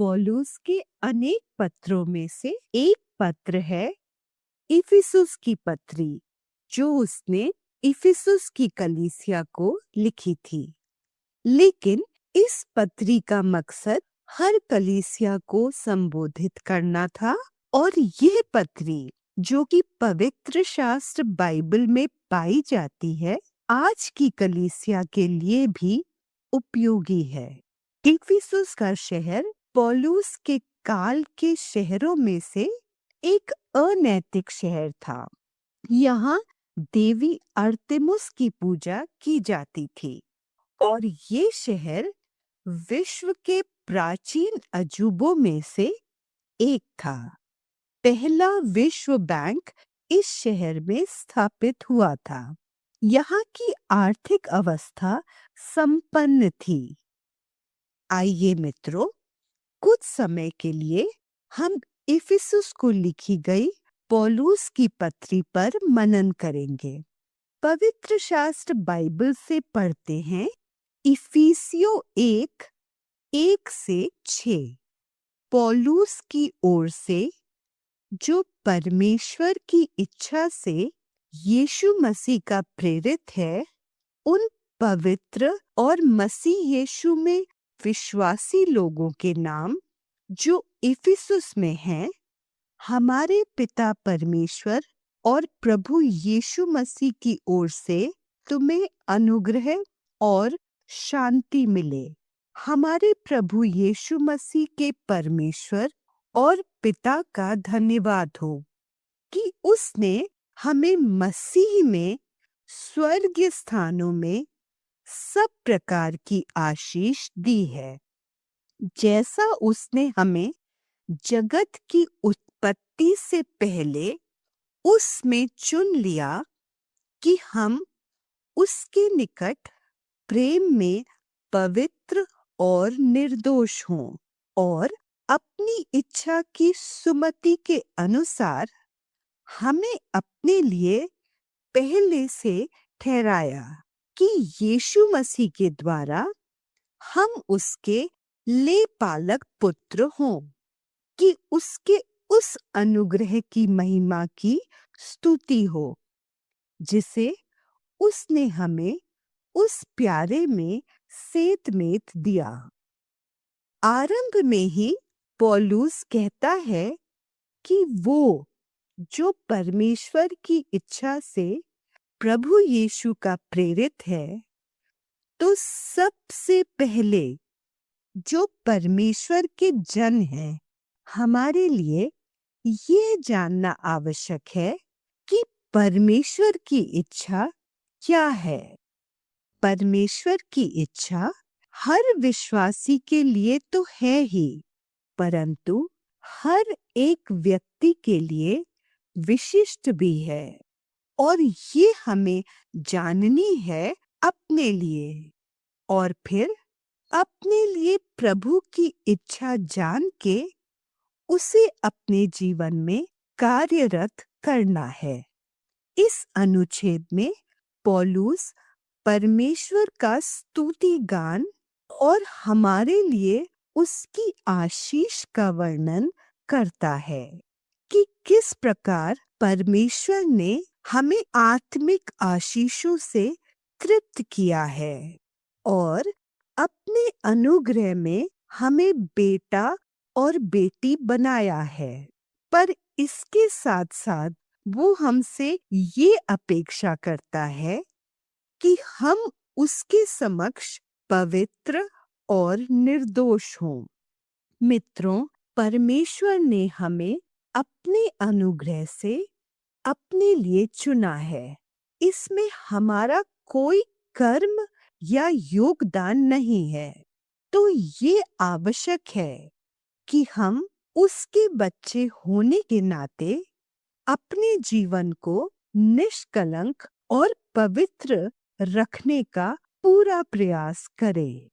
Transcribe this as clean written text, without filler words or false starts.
पौलुस के अनेक पत्रों में से एक पत्र है इफिसुस की पत्री, जो उसने इफिसुस की कलीसिया को लिखी थी। लेकिन इस पत्री का मकसद हर कलीसिया को संबोधित करना था और यह पत्री, जो कि पवित्र शास्त्र बाइबल में पाई जाती है, आज की कलीसिया के लिए भी उपयोगी है। इफिसुस का शहर पौलुस के काल के शहरों में से एक अनैतिक शहर था। यहाँ देवी अर्तेमिस की पूजा की जाती थी और ये शहर विश्व के प्राचीन अजूबों में से एक था। पहला विश्व बैंक इस शहर में स्थापित हुआ था। यहाँ की आर्थिक अवस्था संपन्न थी। आइए मित्रों, कुछ समय के लिए हम इफिसुस को लिखी गई पौलुस की पत्री पर मनन करेंगे। पवित्र शास्त्र बाइबल से पढ़ते हैं इफिसियों 1:1-6। पौलुस की ओर से, जो परमेश्वर की इच्छा से यीशु मसीह का प्रेरित है, उन पवित्र और मसीह यीशु में विश्वासी लोगों के नाम जो इफिसुस में हैं, हमारे पिता परमेश्वर और प्रभु यीशु मसीह की ओर से तुम्हें अनुग्रह और शांति मिले। हमारे प्रभु यीशु मसीह के परमेश्वर और पिता का धन्यवाद हो कि उसने हमें मसीह में स्वर्गीय स्थानों में सब प्रकार की आशीष दी है, जैसा उसने हमें जगत की उत्पत्ति से पहले उसमें चुन लिया कि हम उसके निकट प्रेम में पवित्र और निर्दोष हों, और अपनी इच्छा की सुमति के अनुसार हमें अपने लिए पहले से ठहराया कि यीशु मसीह के द्वारा हम उसके ले पालक पुत्र हों, कि उसके उस अनुग्रह की महिमा की स्तुति हो जिसे उसने हमें उस प्यारे में सेतमेत दिया। आरंभ में ही पौलुस कहता है कि वो जो परमेश्वर की इच्छा से प्रभु यीशु का प्रेरित है, तो सबसे पहले जो परमेश्वर के जन हैं, हमारे लिए ये जानना आवश्यक है कि परमेश्वर की इच्छा क्या है। परमेश्वर की इच्छा हर विश्वासी के लिए तो है ही, परंतु हर एक व्यक्ति के लिए विशिष्ट भी है, और ये हमें जाननी है अपने लिए, और फिर अपने लिए प्रभु की इच्छा जान के उसे अपने जीवन में कार्यरत करना है। इस अनुच्छेद में पौलुस परमेश्वर का स्तुति गान और हमारे लिए उसकी आशीष का वर्णन करता है कि किस प्रकार परमेश्वर ने हमें आत्मिक आशीषों से तृप्त किया है और अपने अनुग्रह में हमें बेटा और बेटी बनाया है। पर इसके साथ साथ वो हमसे ये अपेक्षा करता है कि हम उसके समक्ष पवित्र और निर्दोष हों। मित्रों, परमेश्वर ने हमें अपने अनुग्रह से अपने लिए चुना है। इसमें हमारा कोई कर्म या योगदान नहीं है। तो ये आवश्यक है कि हम उसके बच्चे होने के नाते अपने जीवन को निष्कलंक और पवित्र रखने का पूरा प्रयास करें।